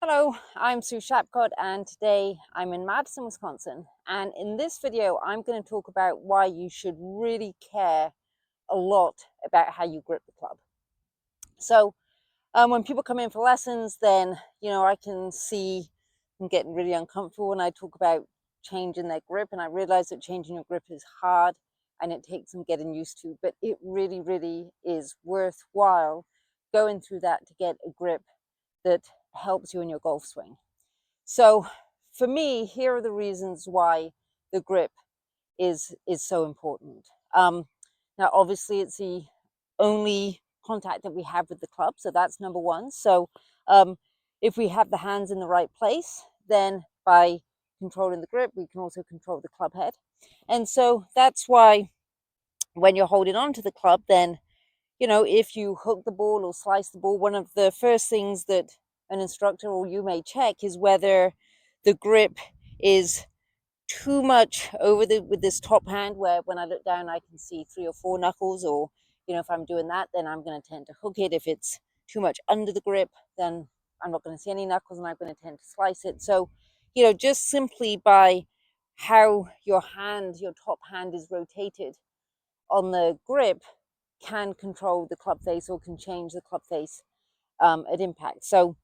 Hello, I'm Sue Shapcott and today I'm in Madison, Wisconsin. And in this video, I'm going to talk about why you should really care a lot about how you grip the club. So when people come in for lessons, then, I can see them getting really uncomfortable when I talk about changing their grip. And I realize that changing your grip is hard and it takes some getting used to, but it really, really is worthwhile going through that to get a grip that helps you in your golf swing. So for me, here are the reasons why the grip is so important. Now, obviously, it's the only contact that we have with the club, so that's number one. So if we have the hands in the right place, then by controlling the grip, we can also control the club head. And so that's why when you're holding on to the club, then, if you hook the ball or slice the ball, one of the first things that an instructor or you may check is whether the grip is too much over with this top hand, where when I look down I can see 3 or 4 knuckles, or if I'm doing that, then I'm going to tend to hook it. If it's too much under the grip, then I'm not going to see any knuckles and I'm going to tend to slice it. So just simply by how your top hand is rotated on the grip can control the club face or can change the club face at impact. So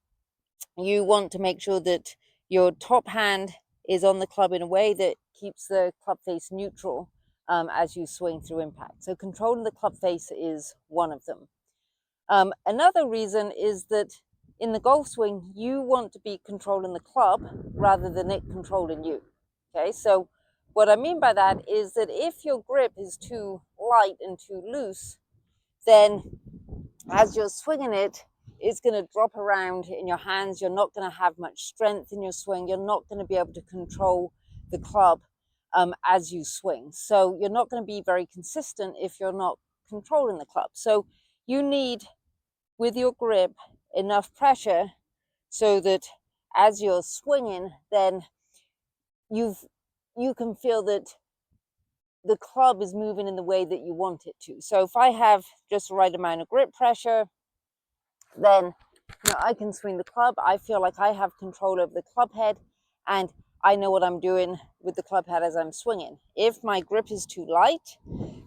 you want to make sure that your top hand is on the club in a way that keeps the club face neutral as you swing through impact. So controlling the club face is one of them. Another reason is that in the golf swing, you want to be controlling the club rather than it controlling you. Okay, so what I mean by that is that if your grip is too light and too loose, then as you're swinging it, it's going to drop around in your hands. You're not going to have much strength in your swing. You're not going to be able to control the club as you swing. So you're not going to be very consistent if you're not controlling the club. So you need, with your grip, enough pressure so that as you're swinging, then you can feel that the club is moving in the way that you want it to. So if I have just the right amount of grip pressure, then I can swing the club. I feel like I have control over the club head and I know what I'm doing with the club head as I'm swinging. If my grip is too light,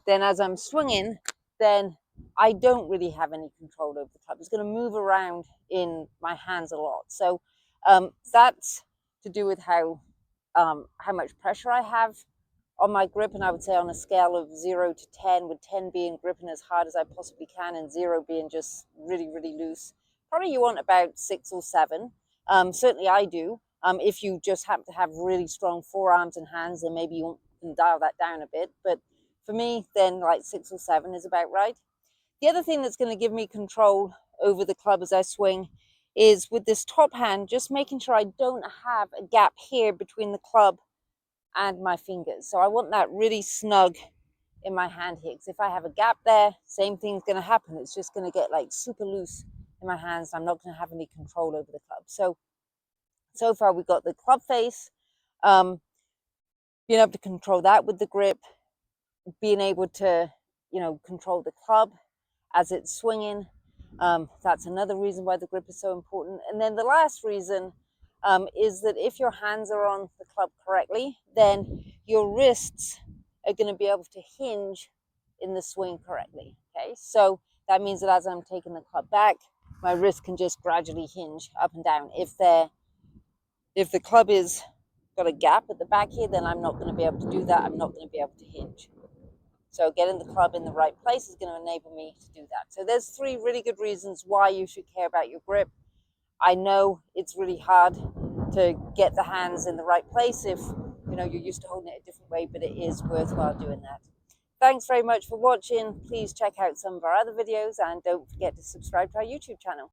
then as I'm swinging, then I don't really have any control over the club. It's going to move around in my hands a lot. So that's to do with how much pressure I have on my grip. And I would say on a scale of 0 to 10, with 10 being gripping as hard as I possibly can and 0 being just really, really loose, probably you want about 6 or 7. Certainly I do. If you just happen to have really strong forearms and hands, then maybe you can dial that down a bit. But for me, then like 6 or 7 is about right. The other thing that's going to give me control over the club as I swing is with this top hand, just making sure I don't have a gap here between the club and my fingers. So I want that really snug in my hand here, because if I have a gap there, same thing's going to happen. It's just going to get like super loose in my hands. I'm not going to have any control over the club. So far we've got the club face, being able to control that with the grip, being able to control the club as it's swinging. That's another reason why the grip is so important. And then the last reason is that if your hands are on the club correctly, then your wrists are going to be able to hinge in the swing correctly. Okay, so that means that as I'm taking the club back, my wrist can just gradually hinge up and down. If the club is got a gap at the back here, then I'm not going to be able to do that. I'm not going to be able to hinge. So getting the club in the right place is going to enable me to do that. So there's 3 really good reasons why you should care about your grip. I know it's really hard to get the hands in the right place if you're used to holding it a different way, but it is worthwhile doing that. Thanks very much for watching. Please check out some of our other videos and don't forget to subscribe to our YouTube channel.